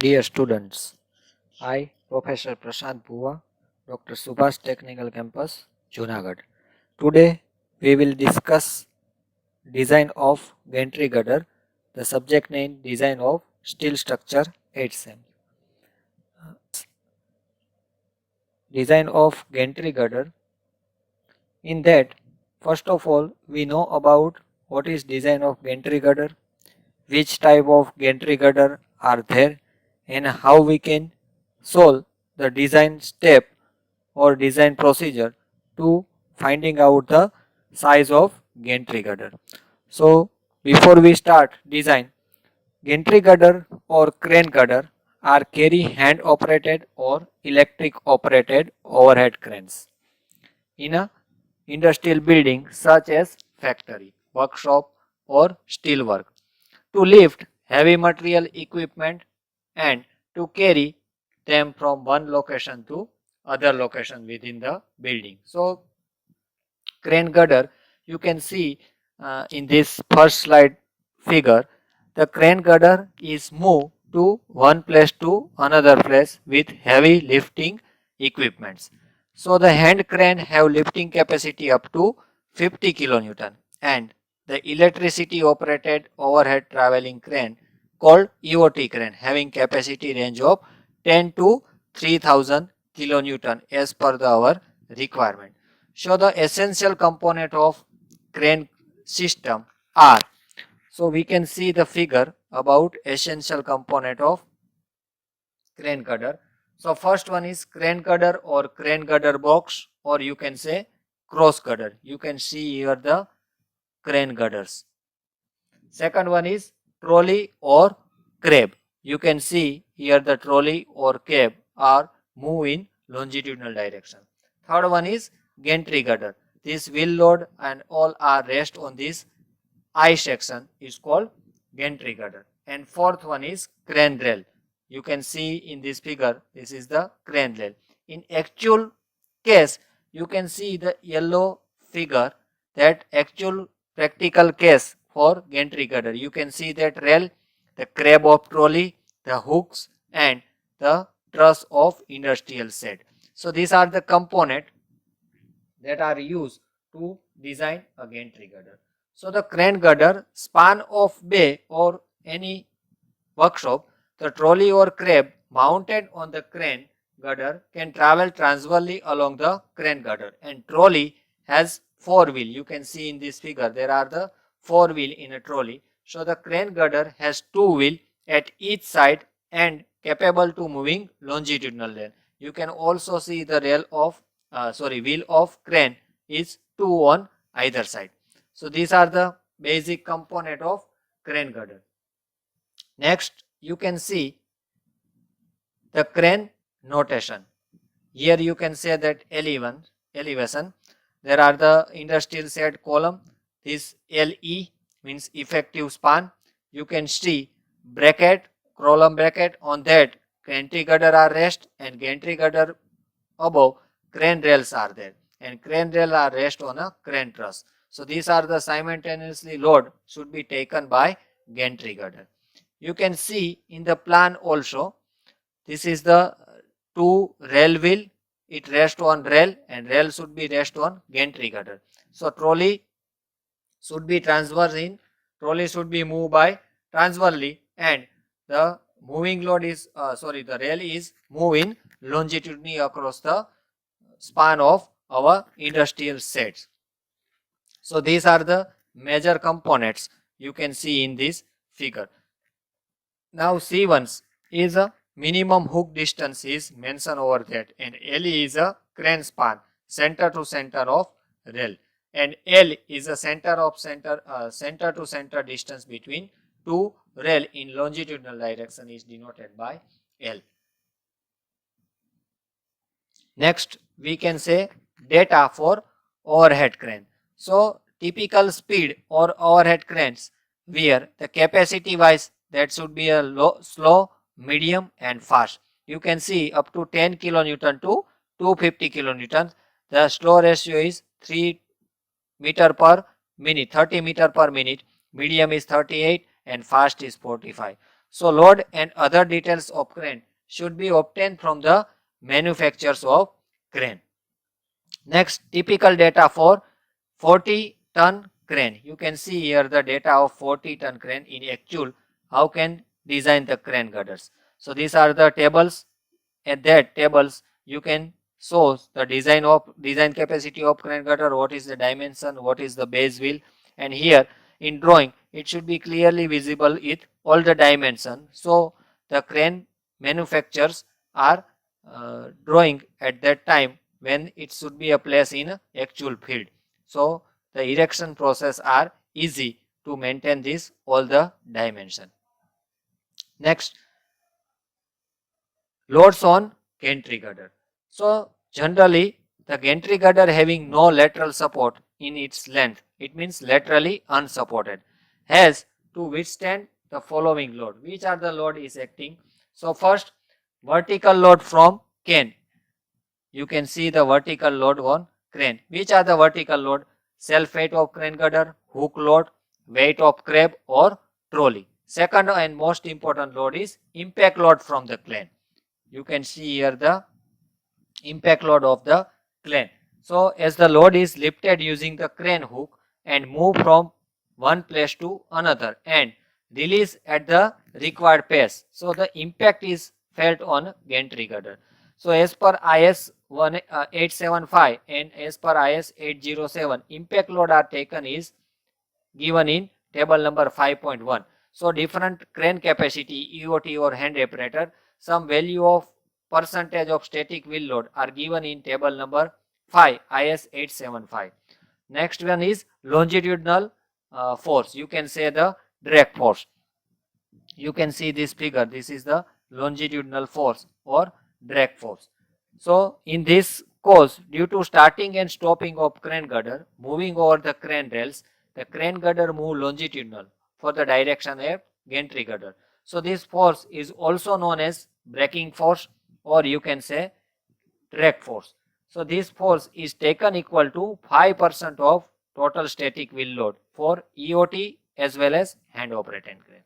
Dear students, I, Professor Prashant Bhuva, Dr. Subhash Technical Campus, Junagadh. Today we will discuss design of Gantry Girder, the subject name design of steel structure 8 SEM. Design of Gantry Girder. In that, first of all, we know about what is design of Gantry Girder, which type of gantry girder are there, and how we can solve the design step or design procedure to finding out the size of gantry girder. So before we start design, gantry girder or crane girder are carry hand operated or electric operated overhead cranes in a industrial building such as factory, workshop or steelwork to lift heavy material equipment and to carry them from one location to other location within the building. So crane girder, you can see in this first slide figure, the crane girder is moved to one place to another place with heavy lifting equipments. So the hand crane have lifting capacity up to 50 kilonewton, and the electricity operated overhead traveling crane called EOT crane having capacity range of 10 to 3000 kilonewton as per our requirement. So the essential component of crane system are, so we can see the figure about essential component of crane girder. So first one is crane girder or crane girder box, or you can say cross girder. You can see here the crane girders. Second one is trolley or crab. You can see here the trolley or cab are move in longitudinal direction. Third one is gantry girder. This wheel load and all are rest on this I section is called gantry girder. And fourth one is crane rail. You can see in this figure, this is the crane rail. In actual case, you can see the yellow figure, that actual practical case for gantry girder. You can see that rail, the crab of trolley, the hooks and the truss of industrial shed. So these are the components that are used to design a gantry girder. So the crane girder, span of bay or any workshop, the trolley or crab mounted on the crane girder can travel transversely along the crane girder, and trolley has four wheel. You can see in this figure there are the four wheel in a trolley. So the crane girder has two wheel at each side and capable to moving longitudinal rail. You can also see the wheel of crane is two on either side. So these are the basic component of crane girder. Next, you can see the crane notation. Here you can say that elevation. There are the industrial shed column. This LE means effective span. You can see bracket, column bracket, on that gantry girder are rest, and gantry girder above crane rails are there, and crane rail are rest on a crane truss. So these are the simultaneously load should be taken by gantry girder. You can see in the plan also, this is the two rail wheel, it rests on rail and rail should be rest on gantry girder. So trolley should be trolley should be moved by transversely, and the moving load is the rail is moving longitudinally across the span of our industrial sets. So these are the major components you can see in this figure. Now C1 is a minimum hook distance is mentioned over that, and LE is a crane span center to center of rail, and L is a center to center distance between two rail in longitudinal direction is denoted by L. Next, we can say data for overhead crane. So typical speed or overhead cranes where the capacity wise that should be a slow, medium and fast. You can see up to 10 kilonewton to 250 kilonewton. The slow ratio is 3 meter per minute, 30 meter per minute. Medium is 38 and fast is 45. So load and other details of crane should be obtained from the manufacturers of crane. Next, typical data for 40-ton crane. You can see here the data of 40-ton crane in actual. How can design the crane girders? So these are the tables. At that tables you can show the design capacity of crane girder, what is the dimension, what is the base wheel, and here in drawing it should be clearly visible with all the dimension. So the crane manufacturers are drawing at that time when it should be a place in actual field. So the erection process are easy to maintain this all the dimension. Next, loads on gantry girder. So generally the gantry girder having no lateral support in its length, it means laterally unsupported, has to withstand the following load. Which are the load is acting? So first, vertical load from crane. You can see the vertical load on crane. Which are the vertical load? Self weight of crane girder, hook load, weight of crab or trolley. Second and most important load is impact load from the crane. You can see here the impact load of the crane. So as the load is lifted using the crane hook and move from one place to another and release at the required pace, so the impact is felt on gantry girder. So as per IS 875 and as per IS 807, impact load are taken is given in table number 5.1. So different crane capacity, EOT or hand operator, some value of percentage of static wheel load are given in table number 5, IS 875. Next one is longitudinal force. You can say the drag force. You can see this figure. This is the longitudinal force or drag force. So in this cause, due to starting and stopping of crane girder, moving over the crane rails, the crane girder move longitudinal for the direction of gantry girder. So this force is also known as braking force, or you can say drag force. So this force is taken equal to 5% of total static wheel load for EOT as well as hand operated crane.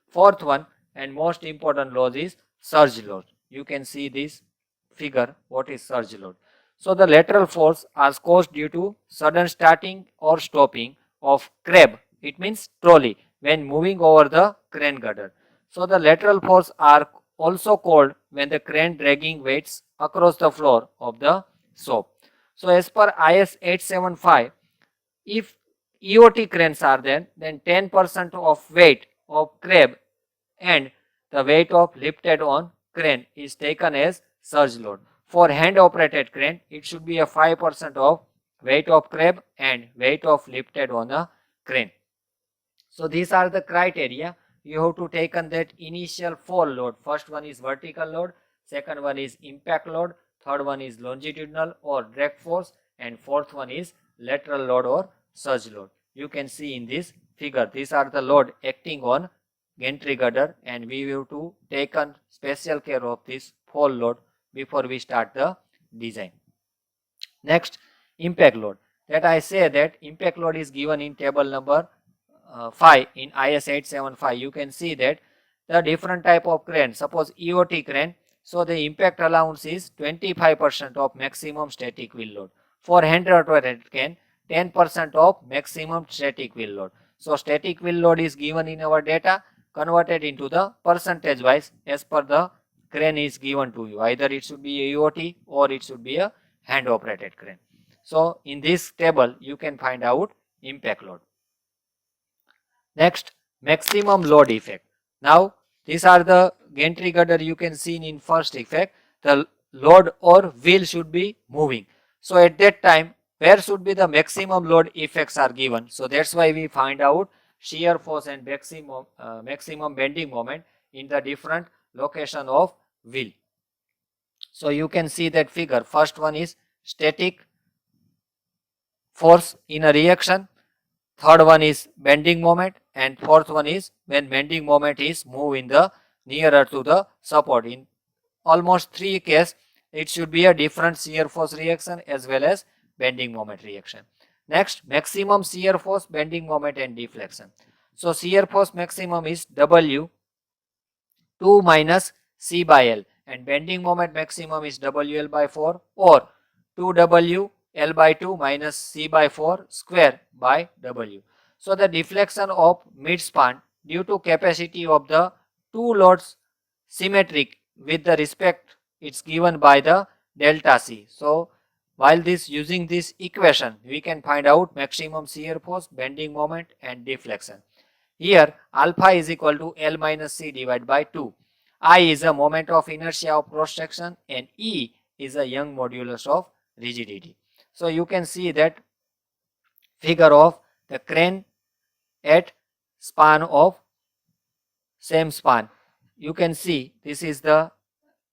Fourth one and most important load is surge load. You can see this figure, what is surge load. So the lateral force are caused due to sudden starting or stopping of crab, it means trolley, when moving over the crane girder. So the lateral force are also called when the crane dragging weights across the floor of the shop. So as per IS 875, if EOT cranes are there, then 10% of weight of crab and the weight of lifted on crane is taken as surge load. For hand operated crane, it should be a 5% of weight of crab and weight of lifted on a crane. So these are the criteria. You have to take on that initial four load. First one is vertical load, second one is impact load, third one is longitudinal or drag force, and fourth one is lateral load or surge load. You can see in this figure, these are the load acting on gantry girder, and we have to take on special care of this four load before we start the design. Next, impact load. That I say that impact load is given in table number 5 in IS 875. You can see that the different type of crane, suppose EOT crane, so the impact allowance is 25% of maximum static wheel load. For hand operated crane, 10% of maximum static wheel load. So static wheel load is given in our data, converted into the percentage wise as per the crane is given to you. Either it should be a EOT or it should be a hand operated crane. So in this table you can find out impact load. Next, maximum load effect. Now these are the gantry girder. You can see in first effect the load or wheel should be moving. So at that time where should be the maximum load effects are given. So that's why we find out shear force and maximum bending moment in the different location of wheel. So you can see that figure. First one is static force in a reaction, third one is bending moment, and fourth one is when bending moment is move in the nearer to the support. In almost three cases it should be a different shear force reaction as well as bending moment reaction. Next, maximum shear force, bending moment and deflection. So shear force maximum is W 2 minus C by L, and bending moment maximum is WL by 4 or 2W L by 2 minus C by 4 square by W. So the deflection of midspan due to capacity of the two loads symmetric with the respect it's given by the delta C. So while using this equation, we can find out maximum shear force, bending moment and deflection. Here alpha is equal to L minus C divided by 2. I is a moment of inertia of cross section and E is a Young modulus of rigidity. So you can see that figure of the crane at span of same span. You can see this is the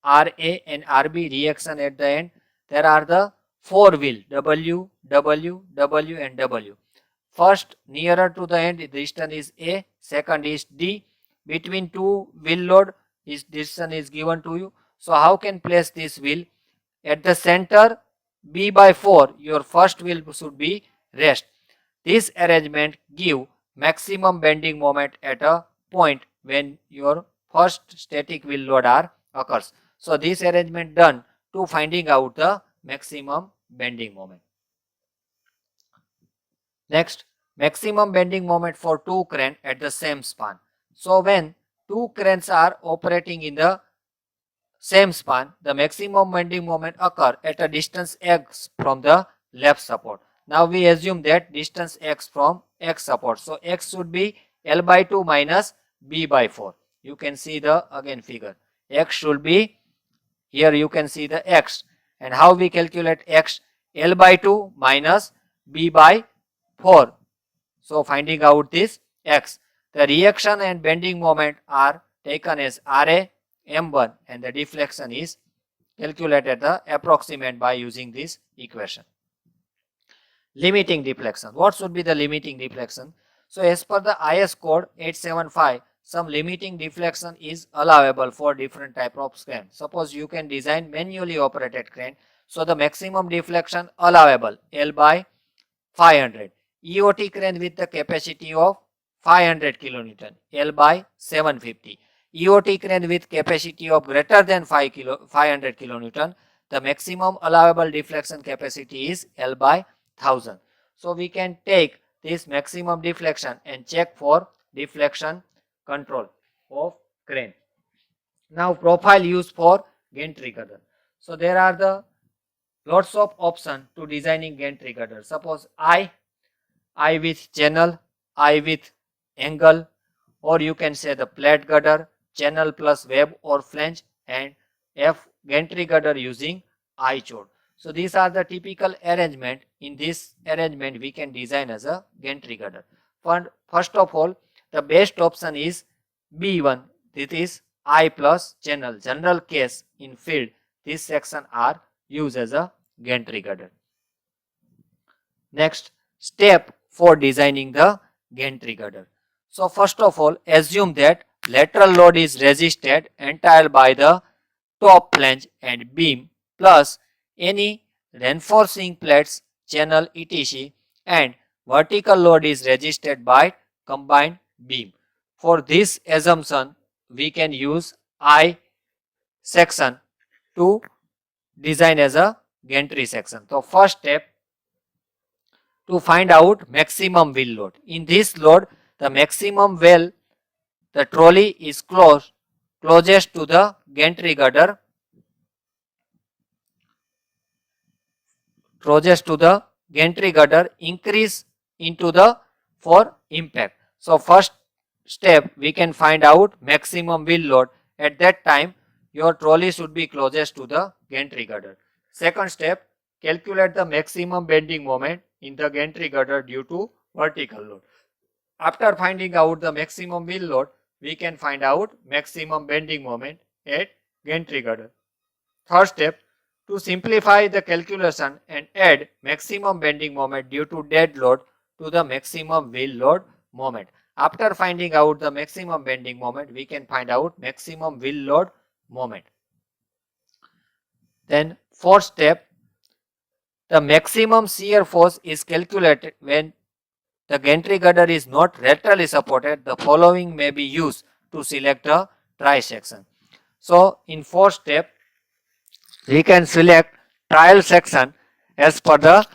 RA and RB reaction at the end. There are the four wheel W, W, W and W. First, nearer to the end, the distance is A, second is D. Between two wheel load, this distance is given to you. So how can place this wheel? At the center, B by 4, your first wheel should be rest. This arrangement give maximum bending moment at a point when your first static wheel load occurs. So this arrangement done to finding out the maximum bending moment. Next, maximum bending moment for two cranes at the same span. So when two cranes are operating in the same span, the maximum bending moment occur at a distance x from the left support. Now we assume that distance x from x support. So x should be L by 2 minus B by 4. You can see the again figure. X should be, here you can see the x. And how we calculate x? L by 2 minus B by 4. So finding out this x. The reaction and bending moment are taken as RA M1 and the deflection is calculated the approximate by using this equation. Limiting deflection. What should be the limiting deflection? So as per the IS code 875, some limiting deflection is allowable for different type of crane. Suppose you can design manually operated crane. So the maximum deflection allowable L by 500. EOT crane with the capacity of 500 kilonewton, L by 750. EOT crane with capacity of greater than 500 kilonewton, the maximum allowable deflection capacity is L by 1000. So we can take this maximum deflection and check for deflection control of crane. Now profile used for gantry girder. So there are the lots of options to designing gantry girder. Suppose I with channel, I with angle, or you can say the plate girder, channel plus web or flange, and F gantry girder using I chode. So these are the typical arrangement. In this arrangement we can design as a gantry girder. First of all, the best option is B1. This is I plus channel. General case in field, this section are used as a gantry girder. Next step for designing the gantry girder. So first of all, assume that lateral load is resisted entire by the top flange and beam plus any reinforcing plates, channel etc. and vertical load is resisted by combined beam. For this assumption, we can use I section to design as a gantry section. So first step, to find out maximum wheel load. In this load, the maximum wheel, the trolley is closest to the gantry girder, increase into the for impact. So first step, we can find out maximum wheel load. At that time, your trolley should be closest to the gantry girder. Second step, calculate the maximum bending moment in the gantry girder due to vertical load. After finding out the maximum wheel load, we can find out maximum bending moment at gantry girder. Third step, to simplify the calculation and add maximum bending moment due to dead load to the maximum wheel load moment. After finding out the maximum bending moment, we can find out maximum wheel load moment. Then fourth step, the maximum shear force is calculated when the gantry girder is not laterally supported. The following may be used to select the try section. So in fourth step, we can select trial section as per the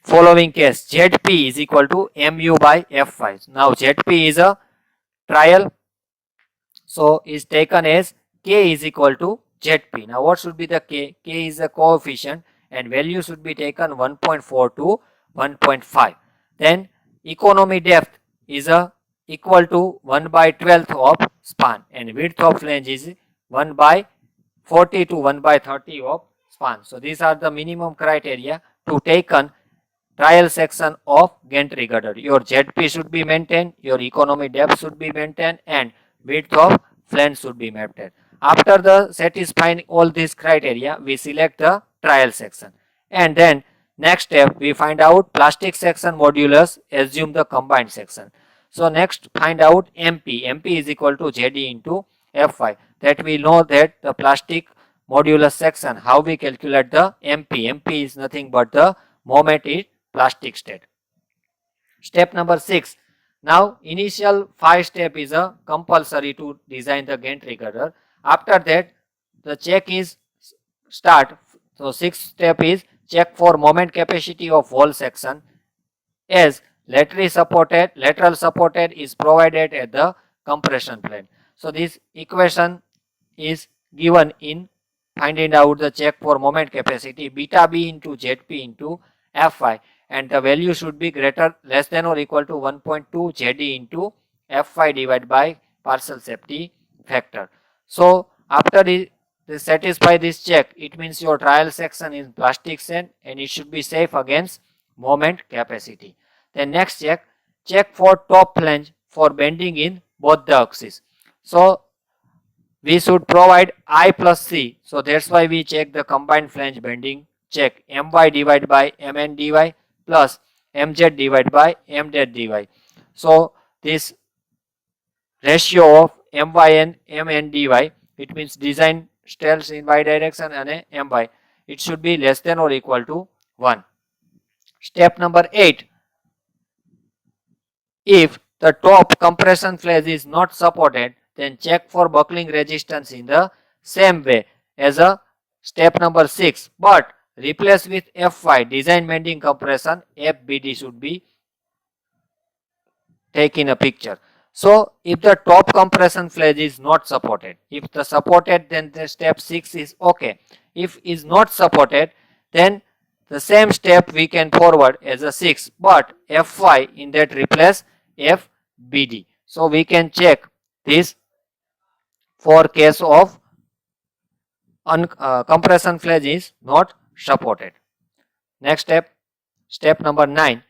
following case. ZP is equal to mu by F5. Now ZP is a trial, so is taken as K is equal to ZP. Now what should be the K? K is a coefficient and value should be taken 1.4 to 1.5. Then economy depth is a equal to 1 by 12th of span and width of flange is 1 by 40 to 1 by 30 of span. So these are the minimum criteria to taken trial section of gantry girder. Your ZP should be maintained, your economy depth should be maintained, and width of flange should be maintained. After the satisfying all these criteria, we select the trial section. And then next step, we find out plastic section modulus, assume the combined section. So next find out MP. MP is equal to ZE into F5. That we know that the plastic modulus section, how we calculate the MP. MP is nothing but the moment in plastic state. Step number 6. Now initial 5 step is a compulsory to design the gantry girder. After that the check is start. So 6th step is check for moment capacity of whole section as lateral supported is provided at the compression plane. So this equation is given in finding out the check for moment capacity beta B into ZP into F5, and the value should be less than or equal to 1.2 ZD into F5 divided by partial safety factor. So after satisfy this check, it means your trial section is plastic sand and it should be safe against moment capacity. Then next check for top flange for bending in both the axes. So we should provide I plus C. So that's why we check the combined flange bending check My divided by Mn dy plus Mz divided by Mz dy. So this ratio of My and Mn dy, it means design styles in y direction and My. It should be less than or equal to 1. Step number 8. If the top compression flange is not supported, then check for buckling resistance in the same way as a step number 6, but replace with F5 design bending compression. FBD should be taken a picture. So if the top compression flange is not supported, if the supported, then the step 6 is okay. If is not supported, then the same step we can forward as a 6, but F5 in that replace FBD. So we can check this for case of compression flange is not supported. Next step number 9.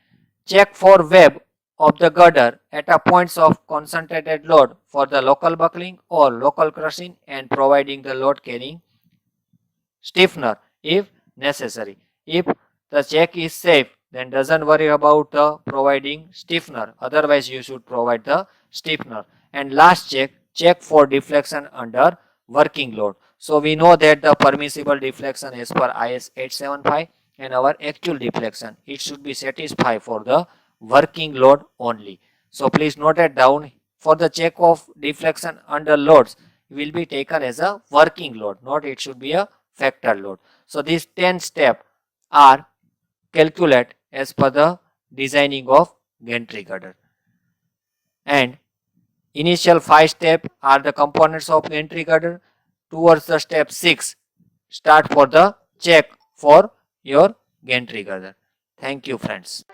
Check for web of the girder at a points of concentrated load for the local buckling or local crushing and providing the load carrying stiffener if necessary. If the check is safe, then doesn't worry about the providing stiffener. Otherwise, you should provide the stiffener. And last check for deflection under working load. So we know that the permissible deflection as per IS 875 and our actual deflection, it should be satisfied for the working load only. So please note it down. For the check of deflection under loads will be taken as a working load, not it should be a factor load. So these 10 steps are calculated as per the designing of gantry girder. And initial 5 steps are the components of gantry girder. Towards the step 6, start for the check for your gantry girder. Thank you friends.